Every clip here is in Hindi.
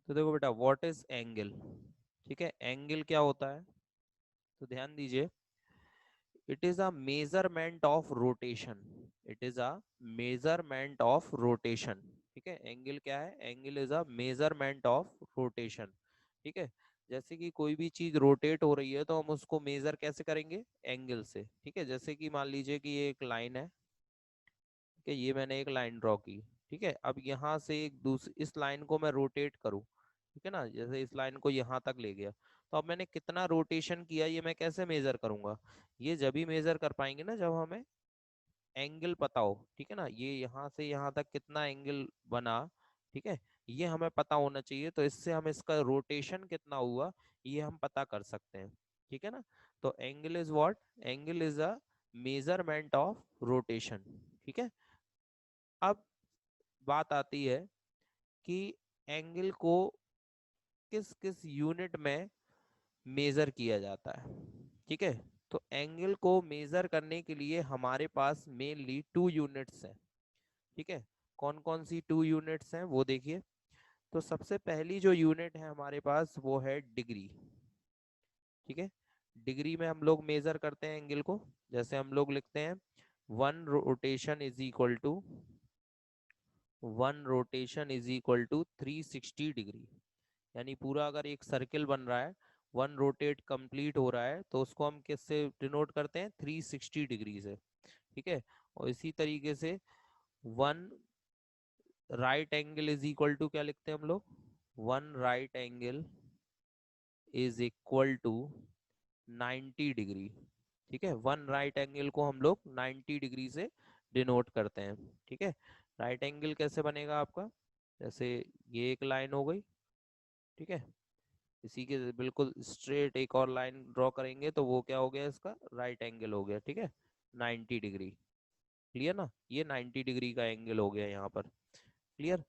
तो देखो बेटा, व्हाट इज एंगल। ठीक है, एंगल क्या होता है, तो ध्यान दीजिए। It is a measurement of rotation. It is a measurement of rotation. ठीक है, एंगल क्या है, angle is a measurement of rotation. ठीक है, जैसे कि कोई भी चीज रोटेट हो रही है तो हम उसको मेजर कैसे करेंगे, एंगल से। ठीक है, जैसे कि मान लीजिए कि ये एक लाइन है। ठीक है, ये मैंने एक लाइन ड्रॉ की। ठीक है, अब यहाँ से एक दूसरी इस लाइन को मैं रोटेट करूँ। ठीक है ना, जैसे इस लाइन को यहाँ तक ले गया, तो अब मैंने कितना रोटेशन किया ये मैं कैसे मेजर करूंगा। ये जब ही मेजर कर पाएंगे ना जब हमें एंगल पता हो। ठीक है ना, ये यहाँ से यहाँ तक कितना एंगल बना। ठीक है, ये हमें पता होना चाहिए, तो इससे हम इसका रोटेशन कितना हुआ ये हम पता कर सकते हैं। ठीक है ना, तो angle is what, angle is a measurement of rotation. ठीक है, अब बात आती है कि एंगल को किस किस यूनिट में मेजर किया जाता है। ठीक है, तो एंगल को मेजर करने के लिए हमारे पास मेनली टू यूनिट्स हैं। ठीक है, कौन कौन सी टू यूनिट्स हैं वो देखिए। तो सबसे पहली जो यूनिट है हमारे पास वो है डिग्री। ठीक है, डिग्री में हम लोग मेजर करते हैं एंगल को। जैसे हम लोग लिखते हैं one rotation is equal to 360 degree. यानी पूरा अगर एक सर्किल बन रहा है, वन रोटेट कंप्लीट हो रहा है, तो उसको हम किससे डिनोट करते हैं, 360 डिग्री से। ठीक है, और इसी तरीके से one right angle is equal to क्या लिखते हैं हम लोग, one right angle is equal to 90 degree. ठीक है, वन राइट एंगल को हम लोग 90 डिग्री से डिनोट करते हैं। ठीक है, राइट एंगल कैसे बनेगा आपका, जैसे ये एक लाइन हो गई। ठीक है, इसी के बिल्कुल स्ट्रेट एक और लाइन ड्रॉ करेंगे तो वो क्या हो गया, इसका राइट एंगल हो गया। ठीक है, 90 डिग्री। क्लियर ना, ये 90 डिग्री का एंगल हो गया यहाँ पर। क्लियर,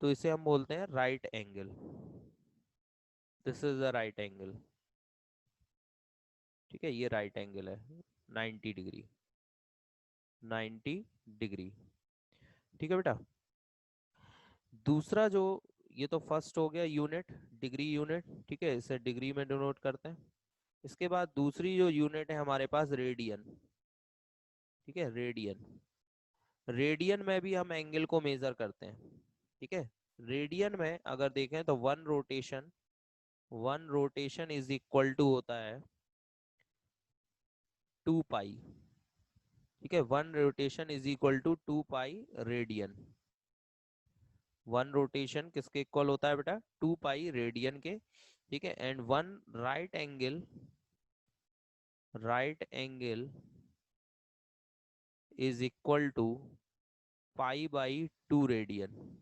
तो इसे हम बोलते हैं right angle. This is the right angle. ठीक है, ये राइट एंगल है 90 डिग्री, 90 डिग्री। ठीक है बेटा, दूसरा जो, ये तो फर्स्ट हो गया यूनिट, डिग्री यूनिट। ठीक है, इसे डिग्री में डिनोट करते हैं। इसके बाद दूसरी जो यूनिट है हमारे पास रेडियन। ठीक है, रेडियन, रेडियन में भी हम एंगल को मेजर करते हैं। ठीक है, रेडियन में अगर देखें तो one rotation is equal to होता है 2 पाई। ठीक है, one rotation is equal to 2 pi radian. One rotation किसके इक्वल होता है बेटा, 2 पाई रेडियन के। ठीक है, and one right angle is equal to पाई/2 रेडियन।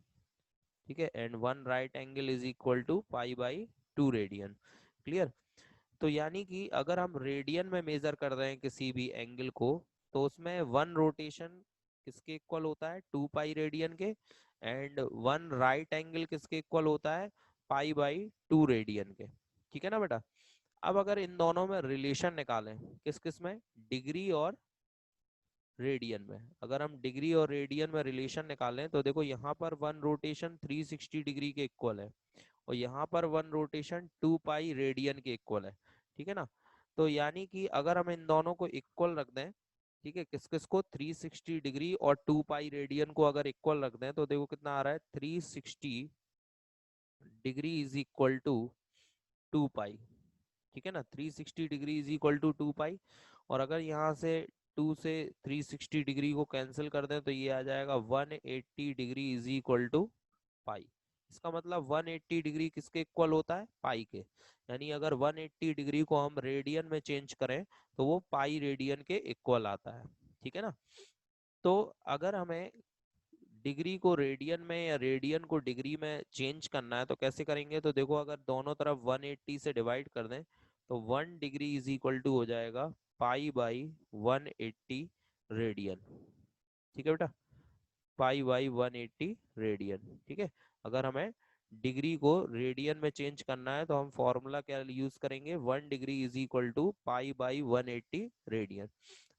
ठीक है, and one right angle is equal to पाई/2 रेडियन। क्लियर, तो यानी कि अगर हम रेडियन में मेजर कर रहे हैं किसी भी एंगल को, तो उसमें वन रोटेशन किसके इक्वल होता है, 2 पाई रेडियन के। एंड वन राइट एंगल किसके इक्वल होता है, पाई/2 रेडियन के। ठीक है ना बेटा, अब अगर इन दोनों में रिलेशन निकालें, किस किस में, डिग्री और रेडियन में, अगर हम डिग्री और रेडियन में रिलेशन निकालें तो देखो यहाँ पर वन रोटेशन 360 डिग्री के इक्वल है, और यहाँ पर वन रोटेशन 2 पाई रेडियन के इक्वल है। ठीक है ना, तो यानी कि अगर हम इन दोनों को इक्वल रख दें, ठीक है, किस किस को, 360 डिग्री और 2 पाई रेडियन को अगर इक्वल रख दें, तो देखो कितना आ रहा है, 360 degree is equal to 2 pi. ठीक है ना, 360 डिग्री इज इक्वल टू 2 पाई। और अगर यहाँ से 2 से 360 डिग्री को कैंसिल कर दें तो ये आ जाएगा 180 डिग्री इज इक्वल टू पाई। इसका मतलब 180 डिग्री किसके इक्वल होता है, पाई के। यानी अगर 180 डिग्री को हम रेडियन में चेंज करें तो वो पाई रेडियन के इक्वल आता है। ठीक है ना, तो अगर हमें डिग्री को रेडियन में या रेडियन को डिग्री में चेंज करना है तो कैसे करेंगे, तो देखो अगर दोनों तरफ 180 से डिवाइड कर दें तो 1 डिग्री इज इक्वल टू हो जाएगा पाई/180 रेडियन। ठीक है बेटा, पाई/180 रेडियन। ठीक है, अगर हमें डिग्री को रेडियन में चेंज करना है तो हम फॉर्मूला क्या यूज करेंगे, 1 डिग्री इज इक्वल टू पाई/180 रेडियन।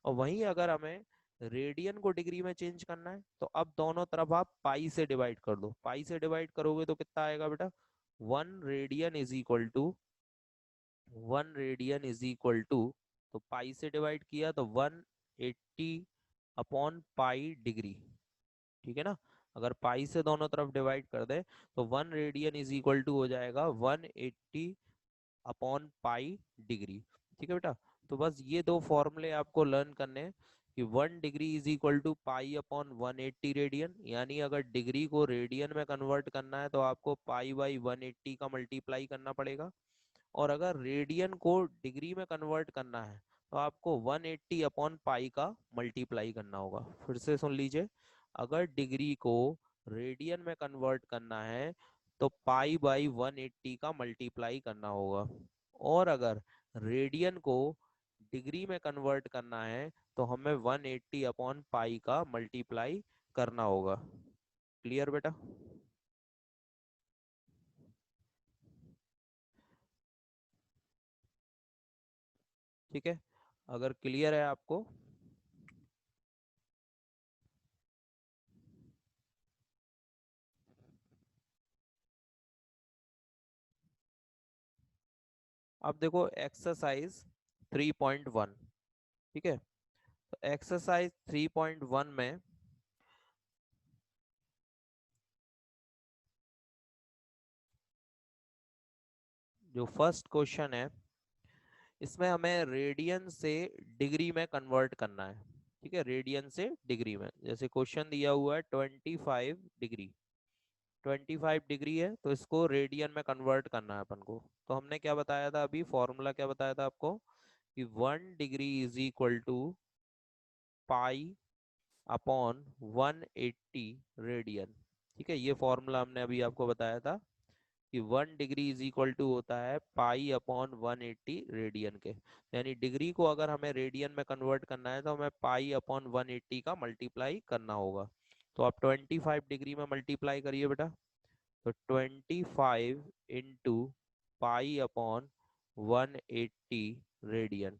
और वहीं अगर हमें रेडियन को डिग्री में चेंज करना है, तो अब दोनों तरफ आप पाई से डिवाइड कर दो। पाई से डिवाइड करोगे तो कितना आएगा बेटा, 1 radian is equal to 1 radian is equal to, तो पाई से डिवाइड किया तो 180 अपॉन पाई डिग्री। ठीक है ना, अगर पाई से दोनों तरफ डिवाइड कर दे तो 1 रेडियन इज इक्वल टू हो जाएगा 180 अपॉन पाई डिग्री। ठीक है बेटा, तो बस ये दो फॉर्मूले आपको लर्न करने हैं कि 1 degree is equal to pi upon 180 radian, यानी अगर डिग्री को रेडियन में कन्वर्ट करना है तो आपको पाई बाई 180 का मल्टीप्लाई करना पड़ेगा, और अगर रेडियन को डिग्री में कन्वर्ट करना है तो आपको 180 अपॉन पाई का मल्टीप्लाई करना होगा। फिर से सुन लीजिए, अगर डिग्री को रेडियन में कन्वर्ट करना है तो पाई बाई 180 का मल्टीप्लाई करना होगा, और अगर रेडियन को डिग्री में कन्वर्ट करना है तो हमें 180 अपॉन पाई का मल्टीप्लाई करना होगा। क्लियर बेटा? ठीक है, अगर क्लियर है आपको, अब देखो एक्सरसाइज 3.1। ठीक है, तो एक्सरसाइज 3.1 में जो फर्स्ट क्वेश्चन है, इसमें हमें रेडियन से डिग्री में कन्वर्ट करना है। ठीक है, रेडियन से डिग्री में, जैसे क्वेश्चन दिया हुआ है 25 डिग्री, 25 डिग्री है तो इसको रेडियन में कन्वर्ट करना है अपन को। तो हमने क्या बताया था अभी, फॉर्मूला क्या बताया था आपको, कि 1 degree is equal to pi upon 180 radian. ठीक है, ये फॉर्मूला हमने अभी आपको बताया था कि 1 डिग्री इज इक्वल टू होता है पाई अपॉन 180 रेडियन के, यानी डिग्री को अगर हमें रेडियन में कन्वर्ट करना है तो हमें पाई अपॉन 180 का मल्टीप्लाई करना होगा। तो आप 25 डिग्री में मल्टीप्लाई करिए बेटा, तो 25 इंटू पाई अपॉन 180 रेडियन।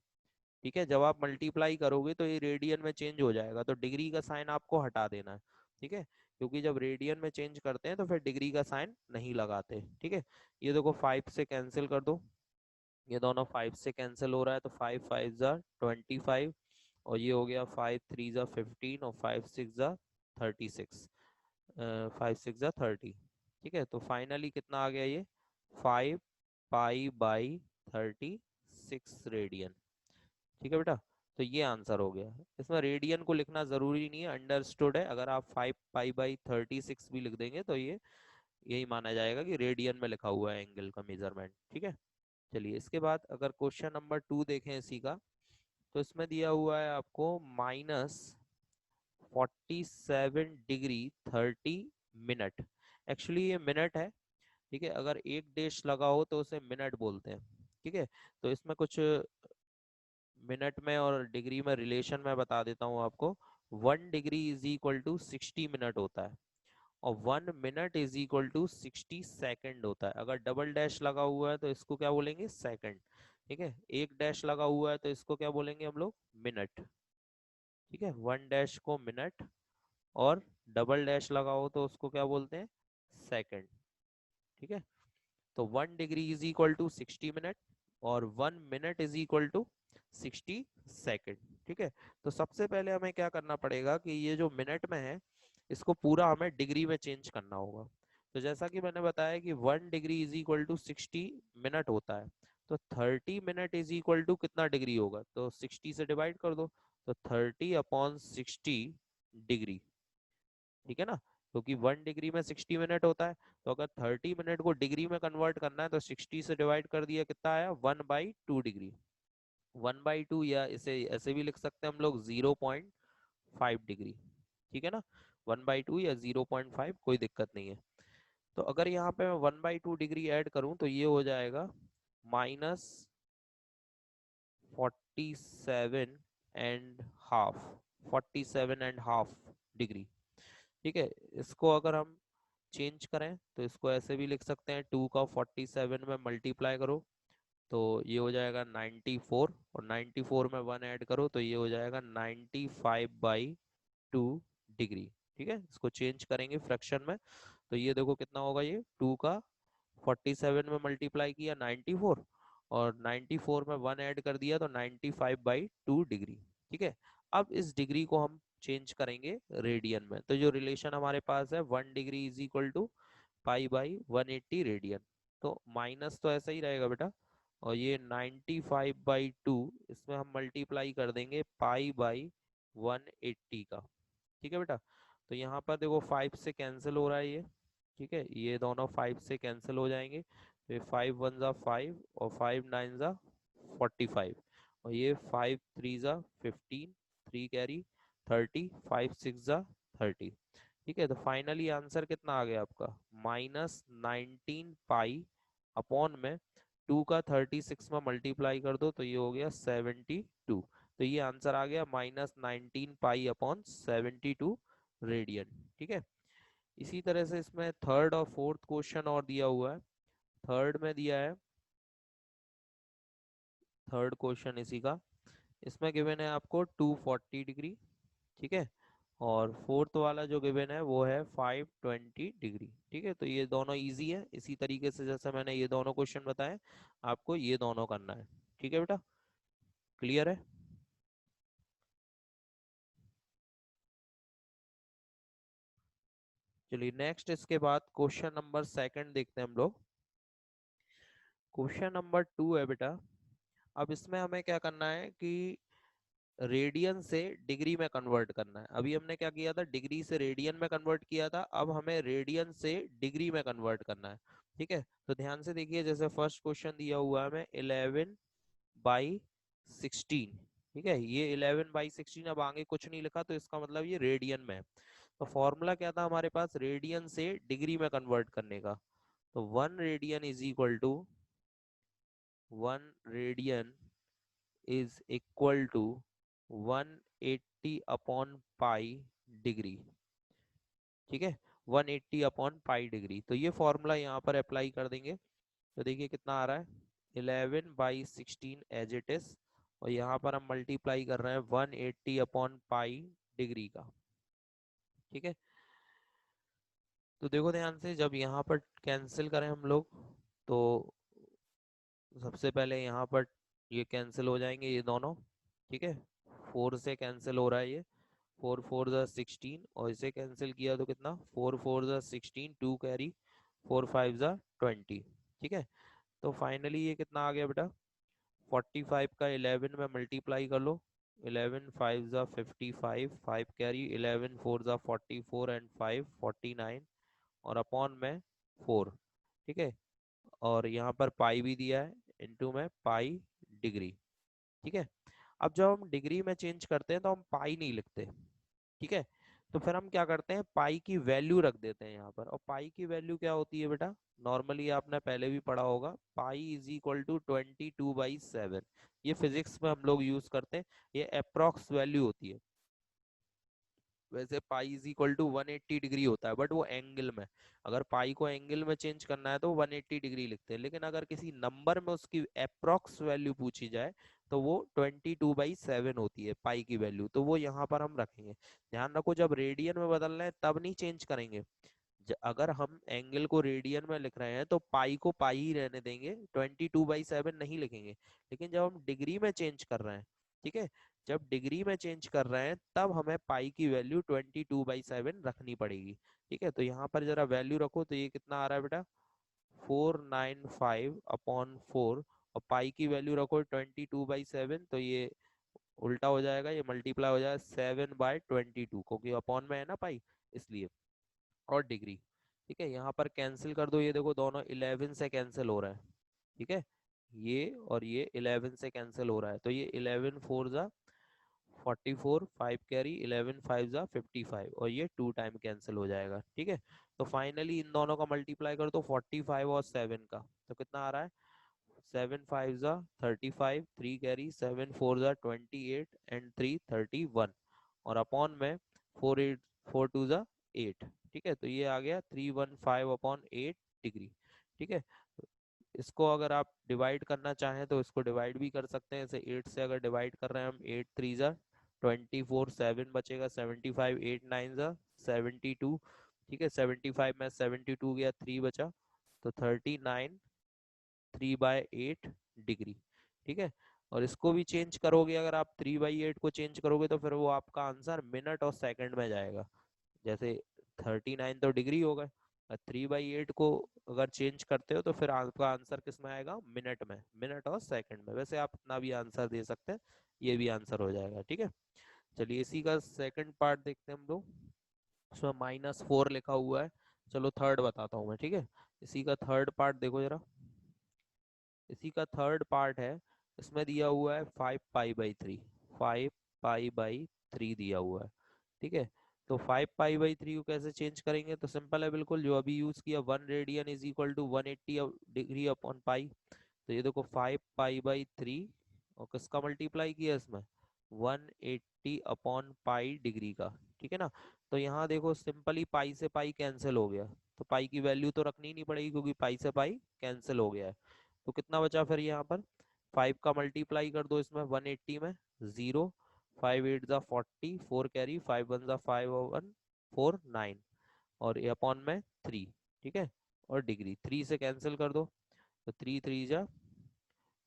ठीक है, जब आप मल्टीप्लाई करोगे तो ये रेडियन में चेंज हो जाएगा, तो डिग्री का साइन आपको हटा देना है। ठीक है, क्योंकि जब रेडियन में चेंज करते हैं तो फिर डिग्री का साइन नहीं लगाते। ठीक है, ये देखो 5 से कैंसिल कर दो, ये दोनों 5 से कैंसिल हो रहा है, तो 5 5 ज़ा 25, और ये हो गया 5 3 ज़ा 15, और 5 6 ज़ा 36, 5 6 ज़ा 30। ठीक है, तो फाइनली कितना आ गया ये, 5 पाई बाई 36 रेडियन। ठीक है बेटा, तो ये आंसर हो गया। इसमें रेडियन को लिखना जरूरी नहीं है, अंडरस्टूड है। अगर आप 5 पाई बाई 36 भी लिख देंगे तो ये यही माना जाएगा कि रेडियन में लिखा हुआ है एंगल का मेजरमेंट। ठीक है, चलिए इसके बाद अगर क्वेश्चन नंबर 2 देखें इसी का, तो इसमें दिया हुआ है आपको -47 डिग्री 30 मिनट। एक्चुअली ये मिनट है। ठीक है, अगर एक डेश लगा हो तो उसे मिनट बोलते हैं। ठीक है, तो इसमें कुछ मिनट में और डिग्री में रिलेशन मैं बता देता हूँ आपको। 1 degree is equal to 60 minute होता है, और 1 minute is equal to 60 second होता है। अगर डबल डैश लगा हुआ है तो इसको क्या बोलेंगे, सेकंड। ठीक है, एक डैश लगा हुआ है तो इसको क्या बोलेंगे हम लोग, मिनट। ठीक है, वन डैश को मिनट, और डबल डैश लगा हो तो उसको क्या बोलते हैं, सेकंड। ठीक है, तो 1 degree is equal to 60 minute, और 1 minute is equal to 60 second. ठीक है, तो सबसे पहले हमें क्या करना पड़ेगा कि ये जो मिनट में है इसको पूरा हमें डिग्री में चेंज करना होगा। तो जैसा कि मैंने बताया कि 1 degree is equal to 60 minute होता है, तो 30 मिनट इज इक्वल टू कितना डिग्री होगा, तो 60 से डिवाइड कर दो, तो 30 अपॉन 60 डिग्री। ठीक है ना, क्योंकि 1 डिग्री में 60 मिनट होता है, तो अगर 30 मिनट को डिग्री में कन्वर्ट करना है तो 60 से डिवाइड कर दिया, कितना आया, 1/2 डिग्री। 1/2, या इसे ऐसे भी लिख सकते हैं हम लोग, 0.5 डिग्री। ठीक है ना, 1/2 या 0.5, कोई दिक्कत नहीं है। तो अगर यहाँ पे मैं 1/2 डिग्री ऐड करूँ तो ये हो जाएगा -47.5, 47.5 डिग्री। ठीक है, इसको अगर हम चेंज करें तो इसको ऐसे भी लिख सकते हैं, 2 का 47 में मल्टीप्लाई करो तो ये हो जाएगा 94, और 94 में 1 ऐड करो तो ये हो जाएगा 95/2 डिग्री। ठीक है, इसको चेंज करेंगे फ्रैक्शन में, तो ये देखो कितना होगा, ये 2 का 47 में मल्टीप्लाई किया 94, और 94 में 1 ऐड कर दिया तो 95/2 डिग्री। ठीक है, अब इस डिग्री को हम चेंज करेंगे रेडियन में, तो जो रिलेशन हमारे पास है 1 डिग्री इज इक्वल टू पाई/180 रेडियन। तो माइनस तो ऐसा ही रहेगा बेटा, और ये 95/2 इसमें हम मल्टीप्लाई कर देंगे पाई/180 का। ठीक है बेटा, तो यहाँ पर देखो 5 से कैंसिल हो रहा है ये। ठीक है, ये दोनों 5 से कैंसिल हो जाएंगे, तो ये 5 1 ज़ा 5 और 5 9 ज़ा 45, और ये 5 3 ज़ा 15, 3 कैरी 30, 5 6 ज़ा 30। ठीक है, तो फाइनली आंसर कितना आ गया आपका, -19 पाई अपॉन में 2 का 36 में मल्टीप्लाई कर दो तो ये हो गया 72। तो ये आंसर आ गया -19 पाई/72 रेडियन। ठीक है, इसी तरह से इसमें थर्ड और फोर्थ क्वेश्चन और दिया हुआ है। थर्ड में दिया है, थर्ड क्वेश्चन इसी का, इसमें गिवन है आपको 240 डिग्री। ठीक है, और फोर्थ वाला जो गिवन है वो है 520 डिग्री। ठीक है, तो ये दोनों इजी है, इसी तरीके से जैसे मैंने ये दोनों क्वेश्चन बताए आपको ये दोनों करना है। ठीक है बेटा, क्लियर है? चलिए नेक्स्ट, इसके बाद क्वेश्चन नंबर सेकंड देखते हैं हम लोग। क्वेश्चन नंबर 2 है बेटा, अब इसमें हमें क्या करना है कि रेडियन से डिग्री में कन्वर्ट करना है। अभी हमने क्या किया था, डिग्री से रेडियन में कन्वर्ट किया था, अब हमें रेडियन से डिग्री में कन्वर्ट करना है। ठीक है, तो ध्यान से देखिए, जैसे फर्स्ट क्वेश्चन दिया हुआ है हमें 11/16। ठीक है, ये 11/16, अब आगे कुछ नहीं लिखा तो इसका मतलब ये रेडियन में है। तो फॉर्मूला क्या था हमारे पास रेडियन से डिग्री में कन्वर्ट करने का, तो 1 radian is equal to 1 radian is equal to 180 upon pi degree. ठीक है, 180 अपॉन पाई डिग्री, तो ये फॉर्मूला यहाँ पर अप्लाई कर देंगे, तो देखिए कितना आ रहा है 11/16 एज इट इज, और यहाँ पर हम मल्टीप्लाई कर रहे हैं 180 अपॉन पाई डिग्री का। ठीक है, तो देखो ध्यान से, जब यहाँ पर कैंसिल करें हम लोग तो सबसे पहले यहाँ पर ये कैंसिल हो जाएंगे ये दोनों। ठीक है, 4 से कैंसिल हो रहा है ये, 4 4 ज़ा 16, और इसे कैंसिल किया तो कितना 4 4 ज़ा 16, 2 कैरी 4 5 ज़ा 20। ठीक है, तो फाइनली ये कितना आ गया बेटा, 45 का 11 में मल्टीप्लाई कर लो, 11 5 ज़ा 55, 5 कैरी 11 4 ज़ा 44 एंड 5 49, और अपॉन में 4। ठीक है, और यहाँ पर पाई भी दिया है, इनटू में पाई डिग्री। ठीक है, अब जब हम डिग्री में चेंज करते हैं तो हम पाई नहीं लिखते। ठीक है, तो फिर हम क्या करते हैं, पाई की वैल्यू रख देते हैं यहाँ पर, और पाई की वैल्यू क्या होती है बेटा, नॉर्मली आपने पहले भी पढ़ा होगा, पाई इज इक्वल टू 22/7। ये फिजिक्स में हम लोग यूज करते हैं, ये अप्रोक्स वैल्यू होती है। वैसे pi is equal to 180 degree होता है, बट वो एंगल में, अगर पाई को एंगल में चेंज करना है तो 180 डिग्री लिखते हैं, लेकिन अगर किसी नंबर में उसकी अप्रोक्स वैल्यू पूछी जाए तो वो 22/7 होती है पाई की वैल्यू, तो वो यहाँ पर हम रखेंगे। ध्यान रखो, जब रेडियन में बदलना है तब नहीं चेंज करेंगे, अगर हम एंगल को रेडियन में लिख रहे हैं तो पाई को पाई ही रहने देंगे, 22/7 नहीं लिखेंगे। लेकिन जब हम डिग्री में चेंज कर रहे हैं, ठीक है, जब डिग्री में चेंज कर रहे हैं तब हमें पाई की वैल्यू 22/7 रखनी पड़ेगी। ठीक है, तो यहाँ पर जरा वैल्यू रखो, तो ये कितना आ रहा है बेटा, 495/4, और पाई की वैल्यू रखो 22/7, तो ये उल्टा हो जाएगा, ये मल्टीप्लाई हो जाएगा 7/22, क्योंकि अपॉन में है ना पाई, इसलिए, और डिग्री। ठीक है, यहाँ पर कैंसिल कर दो, ये देखो दोनों 11 से कैंसिल हो रहा है। ठीक है, ये और ये 11 से कैंसिल हो रहा है, तो ये 11 4 ज़ा 44, 5 कैरी 11 5 ज़ा 55, और ये 2 टाइम कैंसिल हो जाएगा। ठीक है, तो फाइनली इन दोनों का मल्टीप्लाई कर दो 45 और 7 का, तो कितना आ रहा है, 7 5 ज़ा 35, 3 कैरी 7 4 ज़ा 28 एंड 3 31, और अपॉन में 4 8 4 2 ज़ा 8। ठीक है, तो ये आ गया 315/8 डिग्री। ठीक है, इसको अगर आप डिवाइड करना चाहें तो इसको डिवाइड भी कर सकते हैं। जैसे 8 से अगर डिवाइड कर रहे हैं हम, 8 3 जा 24, 7 बचेगा 75, 8 9 जा 72। ठीक है, 75 में 72 गया, 3 बचा, तो 39 3/8 डिग्री। ठीक है, और इसको भी चेंज करोगे, अगर आप 3/8 को चेंज करोगे तो फिर वो आपका आंसर मिनट और सेकंड में जाएगा। जैसे 39 तो डिग्री हो गए, 3/8 को अगर चेंज करते हो तो फिर आपका आंसर किस में आएगा, मिनट में, मिनट और सेकंड में। वैसे आप इतना भी आंसर दे सकते हैं, ये भी आंसर हो जाएगा। ठीक है, चलिए इसी का सेकंड पार्ट देखते हैं हम लोग। उसमें -4 लिखा हुआ है, चलो थर्ड बताता हूँ मैं। ठीक है, इसी का थर्ड पार्ट देखो जरा, इसी का थर्ड पार्ट है। इसमें दिया हुआ है 5π/3, 5π/3 दिया हुआ है। ठीक है, तो 5π/3 को कैसे चेंज करेंगे, तो सिंपल है बिल्कुल, जो अभी यूज किया, 1 radian is equal to 180 degree upon pi. तो ये देखो 5π/3 और किसका मल्टीप्लाई किया इसमें, 180 अपॉन पाई डिग्री का। ठीक है ना, तो यहाँ देखो सिंपली पाई से पाई कैंसिल हो गया, तो पाई की वैल्यू तो रखनी नहीं पड़ेगी क्योंकि पाई से पाई कैंसिल हो गया है। तो कितना बचा फिर यहाँ पर, 5 का मल्टीप्लाई कर दो इसमें 180 में, 0, 5 8 जा 40, 4 कैरी, 5 1 जा 5 और 1 4 9, और ये अपॉन में 3। ठीक है, और डिग्री 3 से कैंसिल कर दो, तो 3 3 जा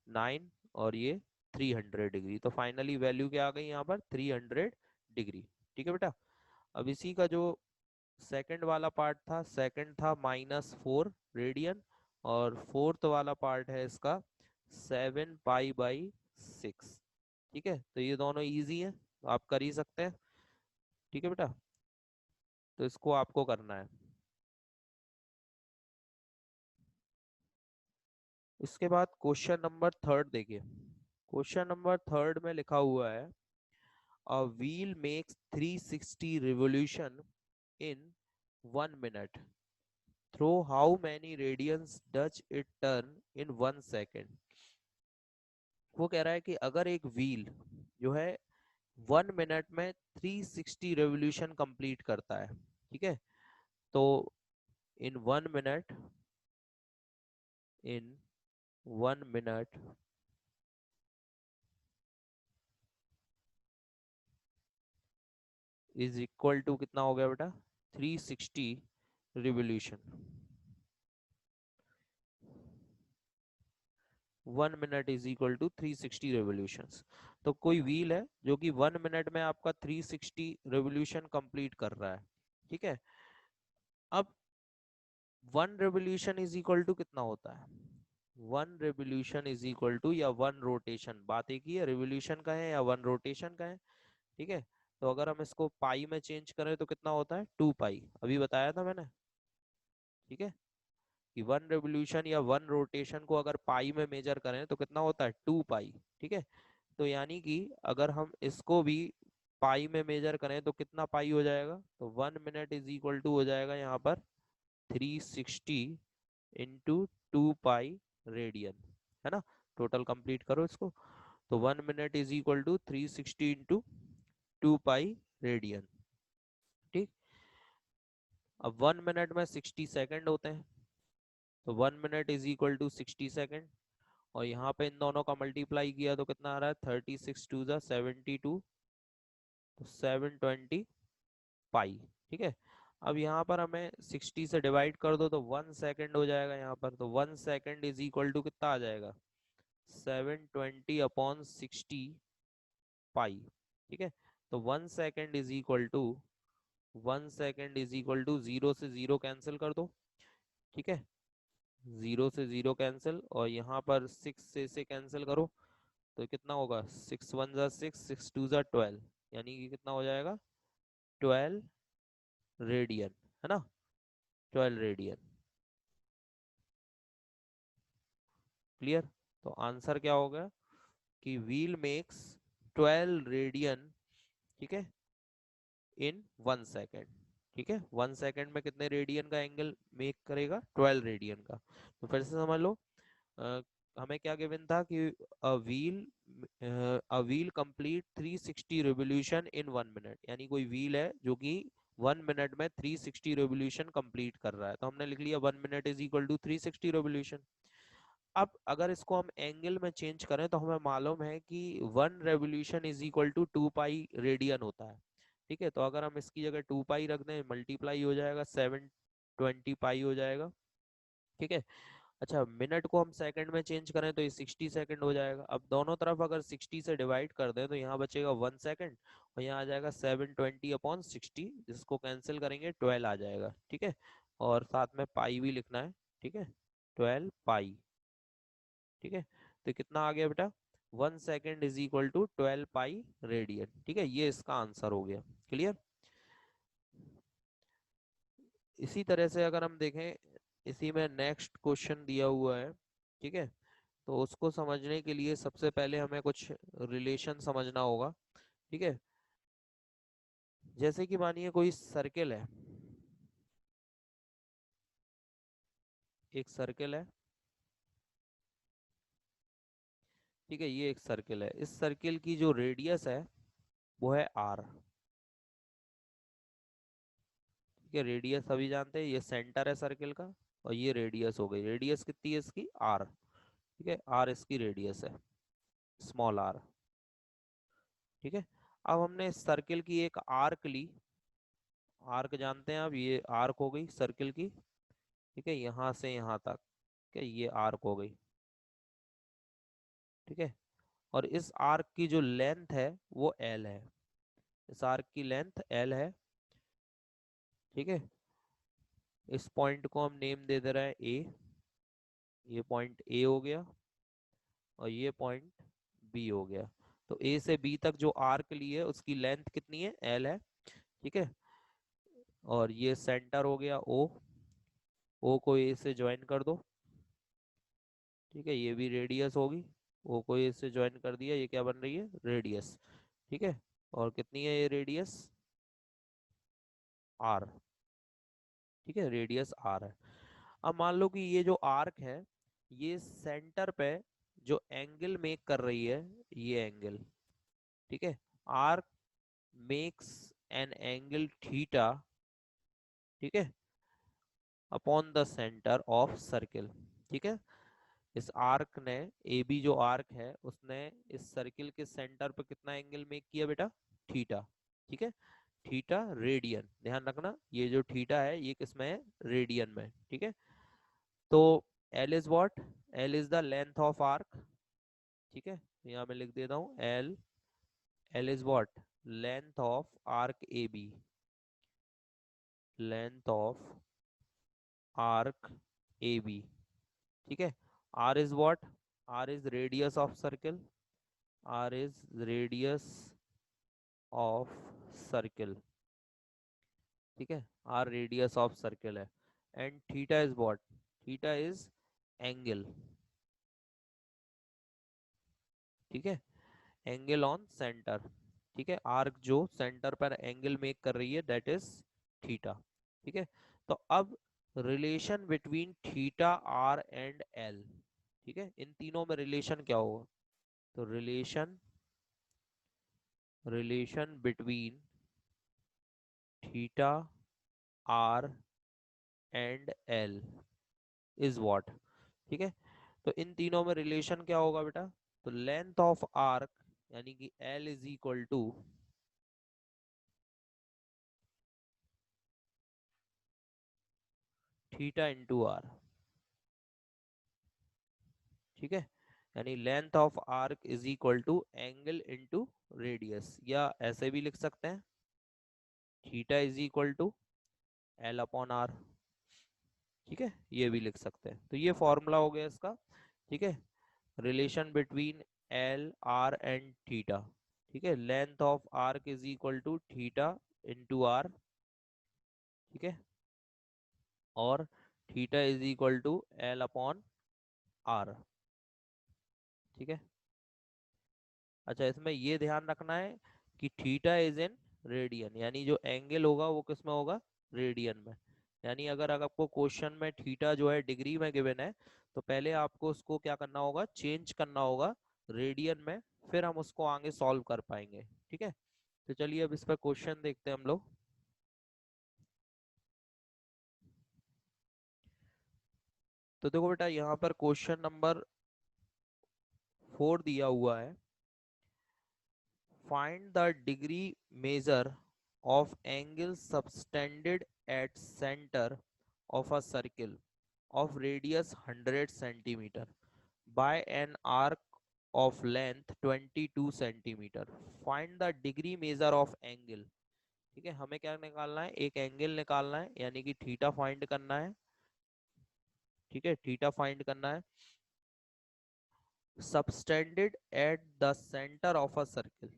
9, और ये 300 डिग्री। तो फाइनली वैल्यू क्या आ गई यहाँ पर, 300 डिग्री। ठीक है बेटा, अब इसी का जो सेकंड वाला पार्ट था, सेकंड था -4 रेडियन, और फोर्थ वाला पार्ट है इसका 7π/6। ठीक है, तो ये दोनों इजी है, तो आप कर ही सकते हैं। ठीक है बेटा, तो इसको आपको करना है। इसके बाद क्वेश्चन नंबर थर्ड देखिए, क्वेश्चन नंबर थर्ड में लिखा हुआ है, a wheel makes 360 revolution in 1 minute, through how many radians does it turn in 1 second। वो कह रहा है कि अगर एक व्हील जो है 1 मिनट में 360 रेवोल्यूशन कंप्लीट करता है, ठीक है, तो in 1 minute, in 1 minute is equal to कितना हो गया बेटा, 360 revolution. 1 minute is equal to 360 revolutions. तो कोई व्हील है जो कि 1 मिनट में आपका 360 रेवोल्यूशन कंप्लीट कर रहा है। ठीक है, अब 1 रेवोल्यूशन इज इक्वल टू कितना होता है, 1 रेवोल्यूशन इज इक्वल टू, या 1 रोटेशन, बात एक ही है, रेवोल्यूशन का है या 1 रोटेशन का है। ठीक है, तो अगर हम इसको पाई में चेंज करें तो कितना होता है, 2π, अभी बताया था मैंने। ठीक है, कि 1 रेवोल्यूशन या 1 रोटेशन को अगर पाई में मेजर करें तो कितना होता है, 2π। ठीक है, तो यानी कि अगर हम इसको भी पाई में मेजर करें तो कितना पाई हो जाएगा, तो 1 मिनट इज इक्वल टू हो जाएगा यहाँ पर 360 × 2π रेडियन, है ना। टोटल कंप्लीट करो इसको, तो 1 minute is equal to 360 × 2π radian. ठीक, अब 1 मिनट में 60 सेकंड होते हैं, तो 1 minute is equal to 60 second, और यहाँ पे इन दोनों का मल्टीप्लाई किया तो कितना आ रहा है, 36 2 जा 72, तो 720π। ठीक है, अब यहाँ पर हमें 60 से डिवाइड कर दो तो 1 सेकंड हो जाएगा यहाँ पर, तो 1 सेकंड इज इक्वल टू कितना आ जाएगा, 720/60π। ठीक है, तो 1 सेकंड इज इक्वल टू 0 से 0 कैंसिल कर दो। ठीक है, 0 से 0 कैंसिल, और यहाँ पर 6 से कैंसिल करो, तो कितना होगा, 6 1 जा 6, 6 2 जा 12, यानी कि कितना हो जाएगा, 12 रेडियन, है ना, 12 रेडियन। क्लियर, तो आंसर क्या होगा कि व्हील मेक्स 12 रेडियन, ठीक है, इन 1 सेकेंड। ठीक है, 1 सेकेंड में कितने रेडियन का एंगल मेक करेगा, 12 रेडियन का। तो फिर से समझ लो, हमें क्या गिवन था कि a wheel a wheel complete 360 revolution in 1 minute, यानी कोई व्हील है जो कि 1 मिनट में 360 रिवोल्यूशन कंप्लीट कर रहा है, तो हमने लिख लिया 1 minute is equal to 360 revolution. अब अगर इसको हम एंगल में चेंज करें तो हमें मालूम है कि 1 revolution is equal to 2 pi radian होता है। ठीक है, तो अगर हम इसकी जगह 2 पाई रख दें, मल्टीप्लाई हो जाएगा, 720 पाई हो जाएगा। ठीक है। अच्छा, मिनट को हम सेकंड में चेंज करें तो ये 60 सेकंड हो जाएगा। अब दोनों तरफ अगर 60 से डिवाइड कर दें तो यहाँ बचेगा 1 सेकंड, और यहाँ आ जाएगा 720/60, जिसको कैंसिल करेंगे 12 आ जाएगा। ठीक है, और साथ में पाई भी लिखना है। ठीक है, 12 पाई। ठीक है, तो कितना आ गया बेटा, 1 second is equal to 12 pi radian. ठीक है, ये इसका आंसर हो गया। क्लियर। इसी तरह से अगर हम देखें, इसी में नेक्स्ट क्वेश्चन दिया हुआ है। ठीक है, तो उसको समझने के लिए सबसे पहले हमें कुछ रिलेशन समझना होगा। ठीक है, जैसे कि मानिए कोई सर्किल है, एक सर्किल है। ठीक है, ये एक सर्किल है, इस सर्किल की जो रेडियस है वो है आर। ठीक है, रेडियस सभी जानते हैं, ये सेंटर है सर्किल का, और ये रेडियस हो गई। रेडियस कितनी है इसकी, आर। ठीक है, आर इसकी रेडियस है, स्मॉल आर। ठीक है, अब हमने इस सर्किल की एक आर्क ली। आर्क जानते हैं आप, ये आर्क हो गई सर्किल की। ठीक है, यहाँ से यहाँ तक। ठीक है, ये आर्क हो गई। ठीक है, और इस आर्क की जो लेंथ है वो एल है। इस आर्क की लेंथ एल है। ठीक है, इस पॉइंट को हम नेम दे दे रहे हैं ए। ये पॉइंट ए हो गया, और ये पॉइंट बी हो गया। तो ए से बी तक जो आर्क ली है उसकी लेंथ कितनी है, एल है। ठीक है, और ये सेंटर हो गया ओ। ओ को ए से ज्वाइन कर दो। ठीक है, ये भी रेडियस होगी। ओ को ए से ज्वाइन कर दिया, ये क्या बन रही है, रेडियस। ठीक है, और कितनी है ये रेडियस, आर। ठीक है, रेडियस आर है। अब मान लो कि ये जो आर्क है, ये सेंटर पे जो एंगल मेक कर रही है, ये एंगल। ठीक है, arc makes an angle theta. ठीक है, upon the centre of circle. ठीक है, इस आर्क ने, ए बी जो आर्क है उसने इस सर्किल के सेंटर पर कितना एंगल मेक किया बेटा, थीटा। ठीक है, थीटा रेडियन, ध्यान रखना ये जो थीटा है ये किसमें है, रेडियन में। ठीक है, तो L is what, L is the length of arc. ठीक है, यहाँ मैं लिख देता हूँ L. L is what, length of arc A B. Length of arc A B. ठीक है, R is what, R is radius of circle. R is radius of circle. ठीक है, आर रेडियस ऑफ सर्किल है। And theta is what, theta is angle. ठीक है, एंगल ऑन सेंटर। ठीक है, आर्क जो सेंटर पर एंगल मेक कर रही है दैट इज थीटा। ठीक है, तो अब relation between theta, R and L. ठीक है, इन तीनों में रिलेशन क्या होगा, तो relation, relation between theta, R and L is what. ठीक है, तो इन तीनों में रिलेशन क्या होगा बेटा, तो लेंथ ऑफ आर्क यानी कि L is equal to theta into R. ठीक है, यानी length of arc is equal to angle into radius, या ऐसे भी लिख सकते हैं, theta is equal to L upon R. ठीक है, ये भी लिख सकते हैं, तो ये फॉर्मूला हो गया इसका। ठीक है, relation between L, R and theta. ठीक है, length of arc is equal to theta into R. ठीक है, और theta is equal to L upon R. ठीक है, अच्छा इसमें ये ध्यान रखना है कि थीटा इज इन रेडियन, यानी जो एंगल होगा वो किस में होगा, रेडियन में। यानी अगर आपको क्वेश्चन में थीटा जो है डिग्री में गिवन है, तो पहले आपको उसको क्या करना होगा, चेंज करना होगा रेडियन में, फिर हम उसको आगे सॉल्व कर पाएंगे। ठीक है, तो चलिए अब इस पर क्वेश्चन देखते हैं हम लोग। तो देखो बेटा यहाँ पर क्वेश्चन नंबर 4 दिया हुआ है, find the degree measure of angle subtended at center of a circle of radius 100 centimeter by an arc of length 22 centimeter. Find the degree measure of angle. ठीक है, हमें क्या निकालना है, एक एंगल निकालना है, यानी कि थीटा फाइंड करना है। ठीक है, थीटा फाइंड करना है। Subtended at the centre of a circle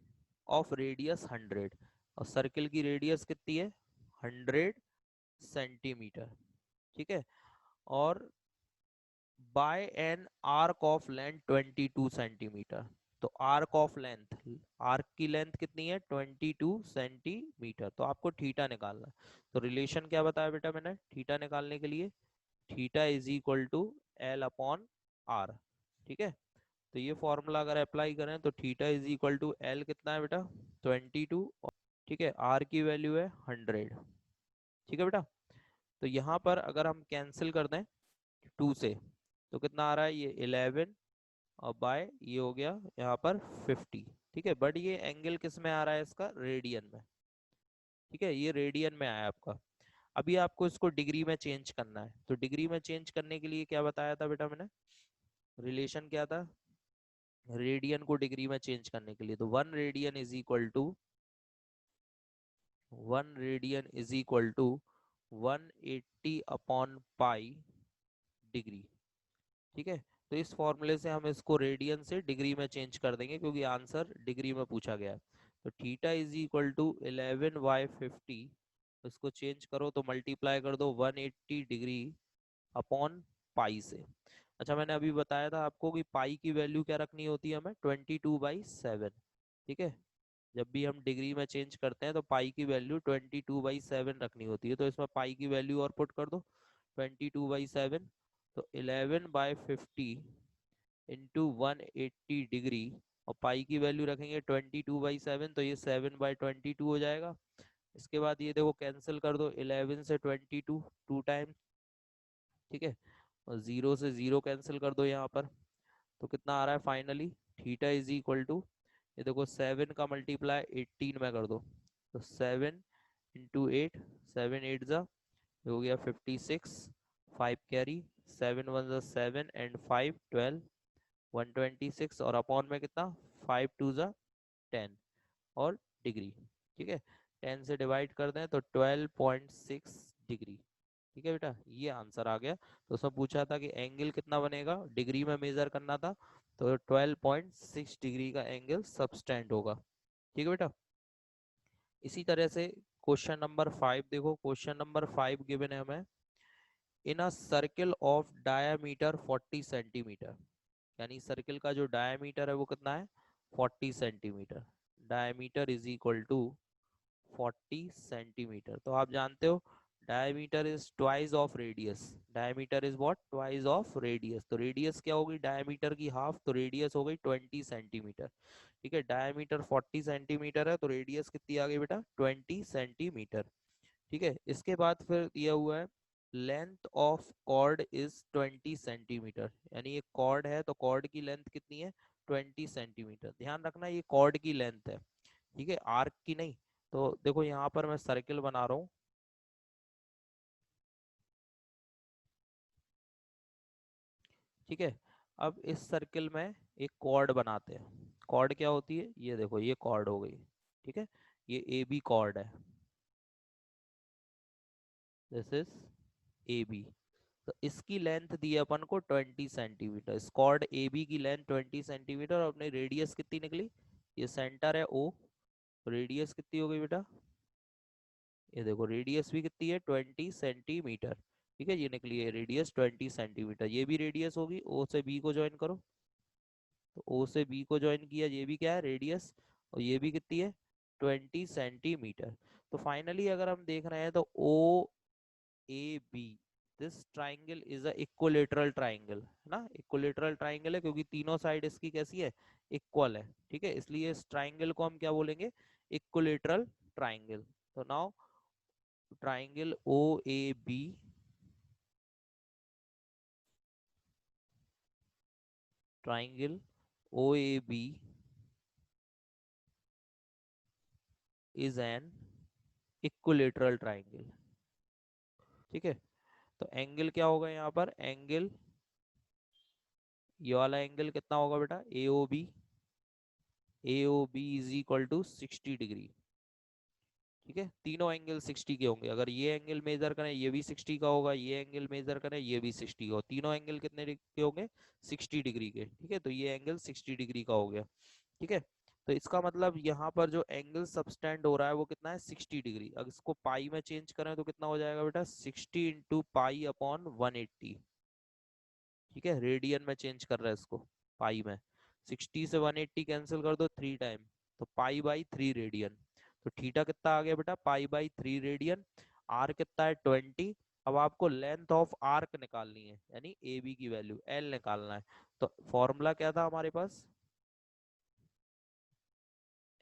of radius 100, और सर्किल की रेडियस कितनी है 100 सेंटीमीटर। ठीक है, और by an arc of length 22 centimetre. तो आर्क ऑफ लेंथ, आर्क की लेंथ कितनी है 22 सेंटीमीटर। तो आपको थीटा निकालना है। तो रिलेशन क्या बताया बेटा मैंने थीटा निकालने के लिए, theta is equal to L upon R. ठीक है, तो ये फॉर्मूला अगर अप्लाई करें तो theta is equal to L कितना है बेटा 22। ठीक है, आर की वैल्यू है 100। ठीक है बेटा, तो यहाँ पर अगर हम कैंसिल कर दें 2 से तो कितना आ रहा है ये 11, और बाय ये हो गया यहाँ पर 50। ठीक है, बट ये एंगल किस में आ रहा है इसका रेडियन में। ठीक है, ये रेडियन में आया आपका। अभी आपको इसको डिग्री में चेंज करना है, तो डिग्री में चेंज करने के लिए क्या बताया था बेटा मैंने, रिलेशन क्या था, रेडियन को डिग्री में चेंज करने के लिए। तो 1 radian is equal to 180 upon pi degree. ठीक है, तो इस फॉर्मूले से हम इसको रेडियन से डिग्री में चेंज कर देंगे, क्योंकि आंसर डिग्री में पूछा गया है। तो थीटा इज इक्वल टू 11/50, इसको चेंज करो तो मल्टीप्लाई कर दो 180 डिग्री अपॉन पाई से। अच्छा, मैंने अभी बताया था आपको कि पाई की वैल्यू क्या रखनी होती है हमें 22/7। ठीक है, जब भी हम डिग्री में चेंज करते हैं तो पाई की वैल्यू 22/7 रखनी होती है। तो इसमें पाई की वैल्यू और पुट कर दो 22/7, तो 11/50 इंटू 180 डिग्री, और पाई की वैल्यू रखेंगे 22/7, तो ये 7/22 हो जाएगा। इसके बाद ये देखो कैंसिल कर दो 11 से 22 टू टाइम। ठीक है, और 0 से 0 कैंसिल कर दो यहाँ पर, तो कितना आ रहा है finally theta is equal to, ये देखो 7 का मल्टीप्लाई 18 में कर दो, तो 7 इंटू 8, 7 8 जा हो गया 56, 5 कैरी, 7 1 7 एंड 5 12, 126, और अपॉन में कितना 5 2 जा 10, और डिग्री। ठीक है, 10 से डिवाइड कर दें तो 12.6 डिग्री। ठीक है बेटा, ये आंसर आ गया। तो उसमें पूछा था कि एंगल कितना बनेगा, डिग्री में मेजर करना था, तो 12.6 डिग्री का एंगल सबस्टेंड होगा। ठीक है बेटा, इसी तरह से क्वेश्चन नंबर 5 देखो, क्वेश्चन नंबर 5 गिवन है हमें, in a circle of diameter 40 centimetre, यानी सर्किल का जो डायामीटर है वो कितना है 40 centimetre. Diameter is equal to 40 centimetre. तो आप जानते हो diameter is twice of radius, diameter is what twice of radius. तो रेडियस क्या होगी डायमीटर की हाफ, तो रेडियस हो गई 20 सेंटीमीटर। ठीक है, डायमीटर 40 सेंटीमीटर है, तो रेडियस कितनी आ गई बेटा 20 सेंटीमीटर। ठीक है, इसके बाद फिर दिया हुआ है length of chord is 20 centimetre, यानी ये कॉर्ड है तो कॉर्ड की लेंथ कितनी है 20 सेंटीमीटर। ध्यान रखना ये कॉर्ड की लेंथ है, ठीक है, आर्क की नहीं। तो देखो यहाँ पर मैं सर्किल बना रहा हूँ। ठीक है, अब इस सर्किल में एक कॉर्ड बनाते हैं। कॉर्ड क्या होती है, ये देखो ये कॉर्ड हो गई। ठीक है, ये ए बी कॉर्ड है, दिस इज ए बी। तो इसकी लेंथ दी है अपन को 20 सेंटीमीटर। इस कॉर्ड ए बी की लेंथ 20 सेंटीमीटर, और अपनी रेडियस कितनी निकली, ये सेंटर है ओ, रेडियस कितनी हो गई बेटा, ये देखो रेडियस भी कितनी है 20 सेंटीमीटर। ठीक है, ये निकली है रेडियस 20 सेंटीमीटर, ये भी रेडियस होगी, ओ से बी को ज्वाइन करो, तो ओ से बी को ज्वाइन किया, ये भी क्या है रेडियस, और ये भी कितनी है 20 सेंटीमीटर। तो फाइनली अगर हम देख रहे हैं तो O A B, this triangle is a equilateral triangle, है ना, इक्विलेटरल ट्राइंगल है क्योंकि तीनों साइड इसकी कैसी है इक्वल है। ठीक है, इसलिए इस ट्राइंगल को हम क्या बोलेंगे इक्विलेटरल ट्राइंगल। तो now triangle O A B triangle OAB is an equilateral triangle. ठीक है, तो एंगल क्या होगा यहाँ पर, एंगल ये वाला एंगल कितना होगा बेटा, AOB, AOB is equal to 60 degree. ठीक है, तीनों एंगल 60 के होंगे। अगर ये एंगल मेजर करें ये भी 60 का होगा, ये एंगल मेजर करें ये भी 60 का होगा। तीनों एंगल कितने के होंगे, 60 डिग्री के। ठीक है, तो ये एंगल 60 डिग्री का हो गया। ठीक है, तो इसका मतलब यहाँ पर जो एंगल सबस्टेंड हो रहा है वो कितना है, 60 डिग्री। अगर इसको पाई में चेंज करें तो कितना हो जाएगा बेटा, 60 इंटू पाई अपॉन 180। ठीक है, रेडियन में चेंज कर रहा है इसको, पाई में। 60 से 180 कैंसिल कर दो 3 टाइम, तो पाई/3 रेडियन। तो थीटा कितना आ गया बेटा, पाई/3 रेडियन। आर कितना है, 20। अब आपको लेंथ ऑफ आर्क निकालनी है, यानी ए बी की वैल्यू एल निकालना है। तो फॉर्मूला क्या था हमारे पास,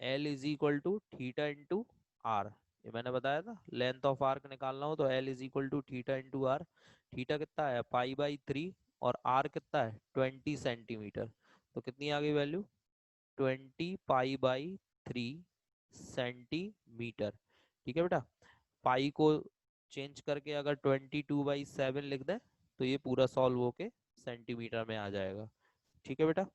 L is equal to theta into R. ये मैंने बताया था, लेंथ ऑफ आर्क निकालना हो तो L is equal to theta into R. Theta कितना है, पाई/3, और आर कितना है, 20 सेंटीमीटर। तो कितनी आ गई वैल्यू, 20 पाई/3 सेंटीमीटर। ठीक है बेटा, पाई को चेंज करके अगर 22/7 लिख दें तो ये पूरा सॉल्व होके सेंटीमीटर में आ जाएगा। ठीक है बेटा।